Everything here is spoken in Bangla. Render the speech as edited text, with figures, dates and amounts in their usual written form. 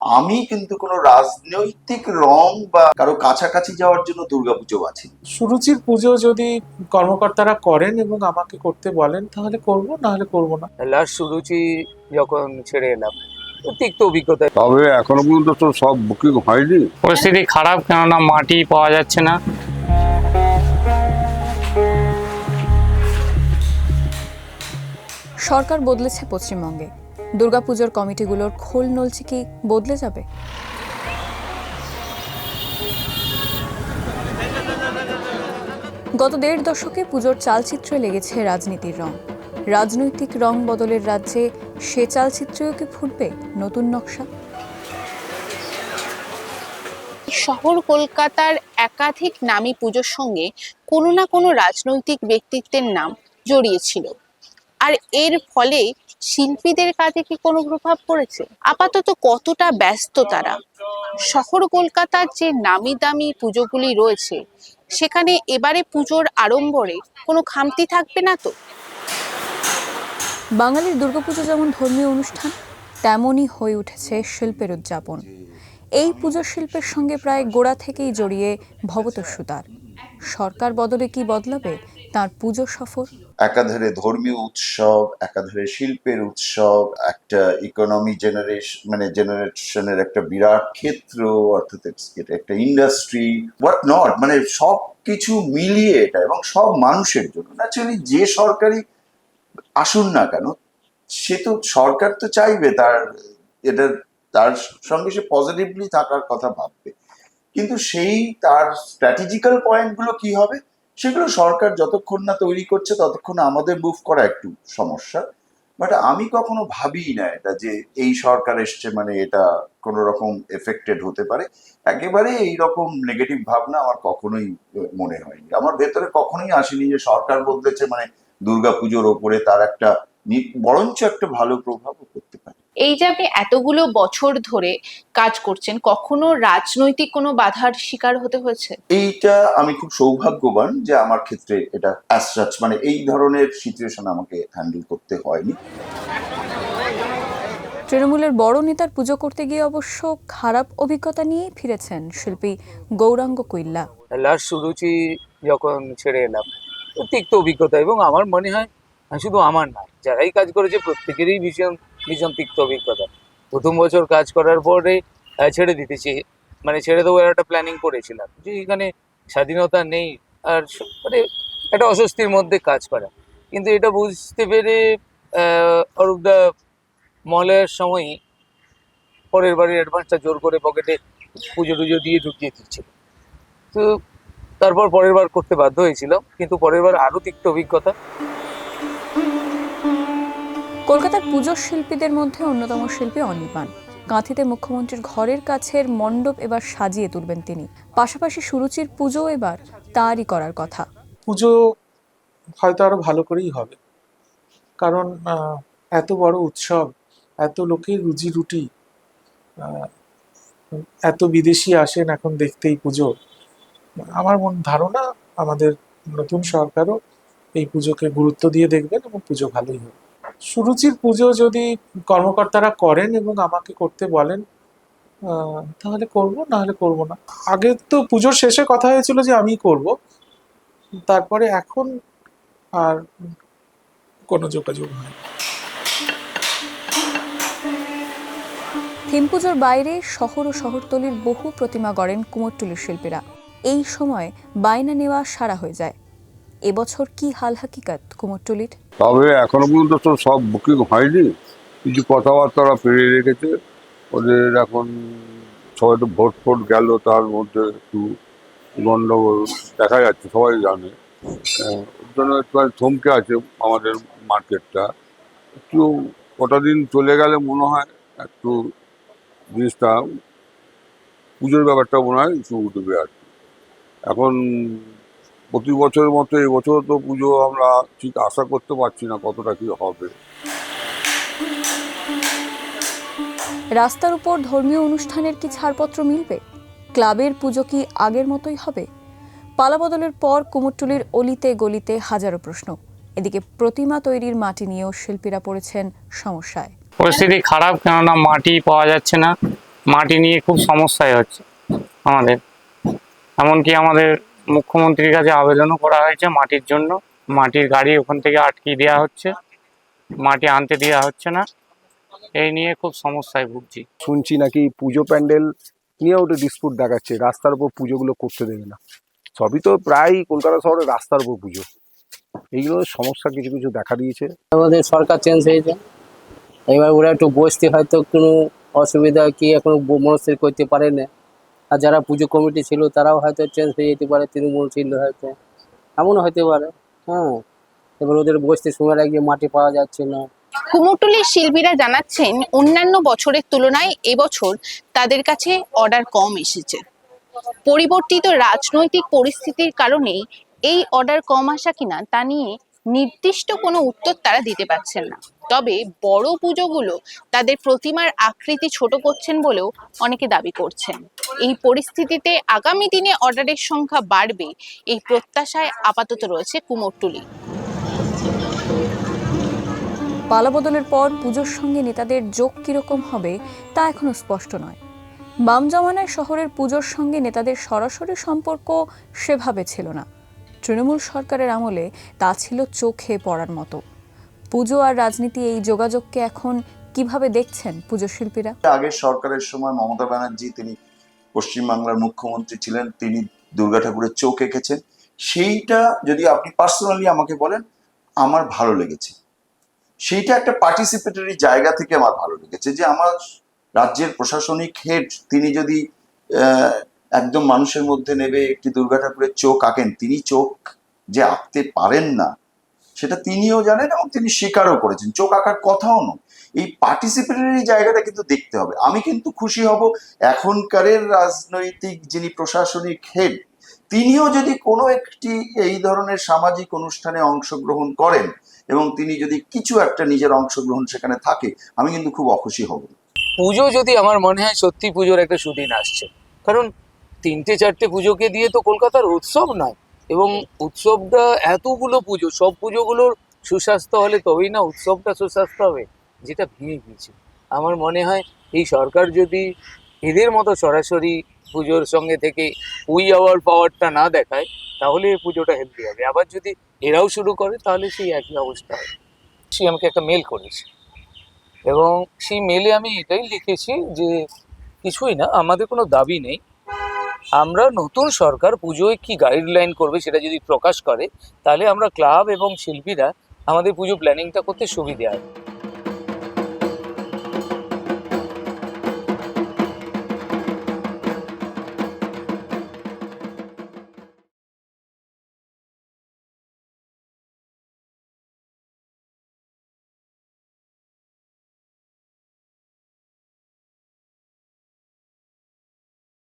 আমি কিন্তু কোনো রাজনৈতিক রং বা কারো কাছাকাছি যাওয়ার জন্য দুর্গাপুজো বাছি। সুরুচির পুজো যদি কর্মকর্তারা করেন এবং আমাকে করতে বলেন তাহলে করব, না হলে করব না। লাস্ট সুরুচি যখন ছেড়ে এলাম, তো তিক্ত অভিজ্ঞতা। তবে এখনো পর্যন্ত তো সব বুকিং হয়নি। পরিস্থিতি খারাপ, কেননা মাটি পাওয়া যাচ্ছে না। সরকার বদলেছে পশ্চিমবঙ্গে, দুর্গাপুজোর কমিটিগুলোর খোল নলছে কি বদলে যাবে? গত ১.৫ দশকে পুজোর চালচিত্রে লেগেছে রাজনীতির রং। রাজনৈতিক রং বদলের রাজ্যে সে চালচিত্রেও কি ফুটবে নতুন নকশা? শহর কলকাতার একাধিক নামী পুজোর সঙ্গে কোনো না কোনো রাজনৈতিক ব্যক্তিত্বের নাম জড়িয়েছিল, আর এর ফলে শিল্পীদের কাজে কি কোনো প্রভাব পড়েছে? আপাতত কতটা ব্যস্ত তারা? শহর কলকাতার যে নামি দামি পুজোগুলি রয়েছে, সেখানে এবারে পুজোর আড়ম্বরে কোনো খামতি থাকবে না তো? বাঙালির দুর্গাপুজো যেমন ধর্মীয় অনুষ্ঠান, তেমনই হয়ে উঠেছে শিল্পের উদযাপন। এই পুজো শিল্পের সঙ্গে প্রায় গোড়া থেকেই জড়িয়ে ভবতস্যুতার। সরকার বদলে কি বদলাবে তার পুজো সফর? একাধারে ধর্মীয় উৎসব, একাধারে শিল্পের উৎসব, একটা ইকোনমি জেনারেশনের একটা বিরাট ক্ষেত্র, অর্থাৎ এটা একটা ইন্ডাস্ট্রি, হোয়াট নট, মানে সব কিছু মিলিয়ে এটা, এবং সব মানুষের জন্য। ন্যাচুরালি যে সরকারি আসুন না কেন, সে তো সরকার তো চাইবে এটা তার সঙ্গে সে পজিটিভলি থাকার কথা ভাববে, কিন্তু সেই তার স্ট্র্যাটেজিক্যাল পয়েন্টগুলো কি হবে সেগুলো সরকার যতক্ষণ না তৈরি করছে ততক্ষণ আমাদের মুভ করা একটু সমস্যা। বাট আমি কখনো ভাবি না এটা যে এই সরকার এসছে মানে এটা কোনো রকম এফেক্টেড হতে পারে। একেবারে এইরকম নেগেটিভ ভাবনা আমার কখনোই মনে হয়নি, আমার ভেতরে কখনোই আসেনি যে সরকার বদলেছে মানে দুর্গাপুজোর ওপরে তার একটা বরঞ্চ একটা ভালো প্রভাবও করতে পারে। এই যে আপনি এতগুলো বছর ধরে কাজ করছেন, কখনো রাজনৈতিক কোনো বাধার শিকার হতে হয়েছে? এইটা আমি খুব সৌভাগ্যবান যে আমার ক্ষেত্রে এটা অ্যাজ সাচ মানে এই ধরনের সিচুয়েশন আমাকে হ্যান্ডেল করতে হয়নি। তৃণমূলের বড় নেতার পুজো করতে গিয়ে অবশ্য খারাপ অভিজ্ঞতা নিয়েই ফিরেছেন শিল্পী গৌরাঙ্গ কুইল্লা। লাস্ট সুরুচি যখন ছেড়ে এলাম, তো তিক্ত অভিজ্ঞতা। এবং আমার মনে হয় শুধু আমার না, যারাই কাজ করেছে প্রত্যেকেরই ভীষণ ভীষণ তিক্ত অভিজ্ঞতা। প্রথম বছর কাজ করার পরে ছেড়ে দিতেছি, মানে ছেড়ে দেবো একটা প্ল্যানিং করেছিলাম যে এখানে স্বাধীনতা নেই, আর মানে একটা অস্বস্তির মধ্যে কাজ করা। কিন্তু এটা বুঝতে পেরে অরূপদা মলয়ের সময়ই পরের বারের অ্যাডভান্সটা জোর করে পকেটে পুজো টুজো দিয়ে ঢুকিয়ে দিচ্ছিল। তো তারপর পরের বার করতে বাধ্য হয়েছিল, কিন্তু পরের বার আরো তিক্ত অভিজ্ঞতা। কলকাতার পুজোর শিল্পীদের মধ্যে অন্যতম শিল্পী অনির্বাণ। কাঁথিতে মুখ্যমন্ত্রীর ঘরের কাছের মণ্ডপ এবার সাজিয়ে তুলবেন তিনি। পাশাপাশি সুরুচির পুজো এবার তারই করার কথা। পুজো হয়তো আরো ভালো করেই হবে, কারণ এত বড় উৎসব, এত লোকের রুজি রুটি, এত বিদেশি আসেন এখন দেখতেই পুজো। আমার ধারণা আমাদের নতুন সরকারও এই পুজোকে গুরুত্ব দিয়ে দেখবেন এবং পুজো ভালোই হবে। সুরুচির পুজো যদি কর্মকর্তারা করেন এবং আমাকে করতে বলেন তাহলে করব, না হলে করব না। আগে তো পুজোর শেষে কথা হয়েছিল যে আমি করব, তারপরে এখন আর কোনো যোগাযোগ হয়। থিম পুজোর বাইরে শহর ও শহরতলির বহু প্রতিমা গড়েন কুমোরটুলির শিল্পীরা। এই সময় বায়না নেওয়া সারা হয়ে যায়। এবছর কি হাল হাকিকাত কুমোরটুলির? তবে এখনো পর্যন্ত তো সব বুকিং হয়নি, কিছু কথাবার্তা ওরা পেরিয়ে রেখেছে। ওদের এখন সবাই একটু ভোট ফোট গেল, তার মধ্যে একটু গন্ডগোল দেখা যাচ্ছে, সবাই জানে। ওর জন্য একটু থমকে আছে আমাদের মার্কেটটা। একটু কটা দিন চলে গেলে মনে হয় একটু জিনিসটা, পুজোর ব্যাপারটা মনে হয় একটু উঠবে আর কি। এখন প্রতি বছরের মতো এবছর তো পুজো আমরা ঠিক আশা করতে পারছি না কতটা কি হবে। রাস্তার উপর ধর্মীয় অনুষ্ঠানের কি ছাড়পত্র মিলবে? ক্লাবের পুজো কি আগের মতোই হবে? পালাবদলের পর কুমোরটুলির অলিতে গলিতে হাজারো প্রশ্ন। এদিকে প্রতিমা তৈরির মাটি নিয়েও শিল্পীরা পড়েছেন সমস্যায়। পরিস্থিতি খারাপ, কেননা মাটি পাওয়া যাচ্ছে না। মাটি নিয়ে খুব সমস্যায় হচ্ছে আমাদের। এমনকি আমাদের মুখ্যমন্ত্রীর কাছে আবেদনও করা হয়েছে মাটির জন্য। মাটির গাড়ি ওখান থেকে আটকিয়ে দেওয়া হচ্ছে, মাটি আনতে দেওয়া হচ্ছে না। এই নিয়ে খুব সমস্যায় ভুগছি। শুনছি নাকি পুজো প্যান্ডেল নিয়েও ওটা ডিসপুট দেখাচ্ছে, রাস্তার উপর পুজোগুলো করতে দেবে না। সবই তো প্রায় কলকাতা শহরে রাস্তার উপর পুজো, এইগুলো সমস্যা কিছু কিছু দেখা দিয়েছে। আমাদের সরকার চেঞ্জ হয়েছে, এবার ওরা একটু বসতে হয়তো কোনো অসুবিধা কি এখনো মনস্থির করতে পারে না। আর যারা পুজো কমিটি ছিল তারাও হয়তো চেঞ্জ হয়ে যেতে পারে, তৃণমূল ছিল হয়তো, এমনও হতে পারে। হ্যাঁ, এবার ওদের বসতে সময় লাগিয়ে মাটি পাওয়া যাচ্ছে না। কুমোরটুলির শিল্পীরা জানাচ্ছেন অন্যান্য বছরের তুলনায় এবছর তাদের কাছে অর্ডার কম এসেছে। পরিবর্তিত রাজনৈতিক পরিস্থিতির কারণে এই অর্ডার কম আসা কিনা তা নিয়ে নির্দিষ্ট কোনো উত্তর তারা দিতে পারছেন না। তবে বড় পুজোগুলো তাদের প্রতিমার আকৃতি ছোট করছেন বলেও অনেকে দাবি করছেন। এই পরিস্থিতিতে আগামী দিনে অর্ডারের সংখ্যা বাড়বে এই প্রত্যাশায় আপাতত রয়েছে কুমোরটুলি। পালাবদলের পর পুজোর সঙ্গে নেতাদের যোগ কিরকম হবে তা এখনো স্পষ্ট নয়। বাম জমানায় শহরের পুজোর সঙ্গে নেতাদের সরাসরি সম্পর্ক সেভাবে ছিল না। তৃণমূল সরকারের আমলে তা ছিল চোখে পড়ার মতো। পুজো আর রাজনীতি এই যোগাযোগকে এখন কিভাবে দেখছেন পুজো শিল্পীরা? আগের সরকারের সময় মমতা ব্যানার্জি, তিনি পশ্চিমবাংলার মুখ্যমন্ত্রী ছিলেন, তিনি দুর্গা ঠাকুরের চোখ এঁকেছেন। সেইটা যদি আপনি পার্সোনালি আমাকে বলেন, আমার ভালো লেগেছে। সেইটা একটা পার্টিসিপেটরি জায়গা থেকে আমার ভালো লেগেছে, যে আমার রাজ্যের প্রশাসনিক হেড তিনি যদি একদম মানুষের মধ্যে নেবে একটি দুর্গা ঠাকুরের চোখ আঁকেন, তিনি চোখ যে আঁকতে পারেন না সেটা তিনিও জানেন এবং তিনি স্বীকারও করেছেন। চোখ আঁকার কথাও নয়, এই পার্টিসিপেটরি জায়গাটা কিন্তু দেখতে হবে। আমি কিন্তু খুশি হব এখনকারের রাজনৈতিক যিনি প্রশাসনিক হেড, তিনিও যদি কোনো একটি এই ধরনের সামাজিক অনুষ্ঠানে অংশগ্রহণ করেন এবং তিনি যদি কিছু একটা নিজের অংশগ্রহণ সেখানে থাকে, আমি কিন্তু খুব অখুশি হব। পুজো যদি আমার মনে হয় সত্যি পুজোর একটা সুদিন আসছে, কারণ 3-4টে পুজোকে দিয়ে তো কলকাতার উৎসব নয়। এবং উৎসবটা এতগুলো পুজো, সব পুজোগুলোর সুস্বাস্থ্য হলে তবেই না উৎসবটা সুস্বাস্থ্য হবে, যেটা ভেঙে গিয়েছে। আমার মনে হয় এই সরকার যদি এদের মতো সরাসরি পুজোর সঙ্গে থেকে উই আওয়ার পাওয়ারটা না দেখায়, তাহলে এই পুজোটা হেলদি হবে। আবার যদি এরাও শুরু করে তাহলে সেই একই অবস্থা হবে। সে আমাকে একটা মেল করেছে এবং সেই মেলে আমি এটাই লিখেছি যে কিছুই না, আমাদের কোনো দাবি নেই। আমরা নতুন সরকার পুজোয় কি গাইডলাইন করবে সেটা যদি প্রকাশ করে, তাহলে আমরা ক্লাব এবং শিল্পীরা আমাদের পুজো প্ল্যানিংটা করতে সুবিধা হয়।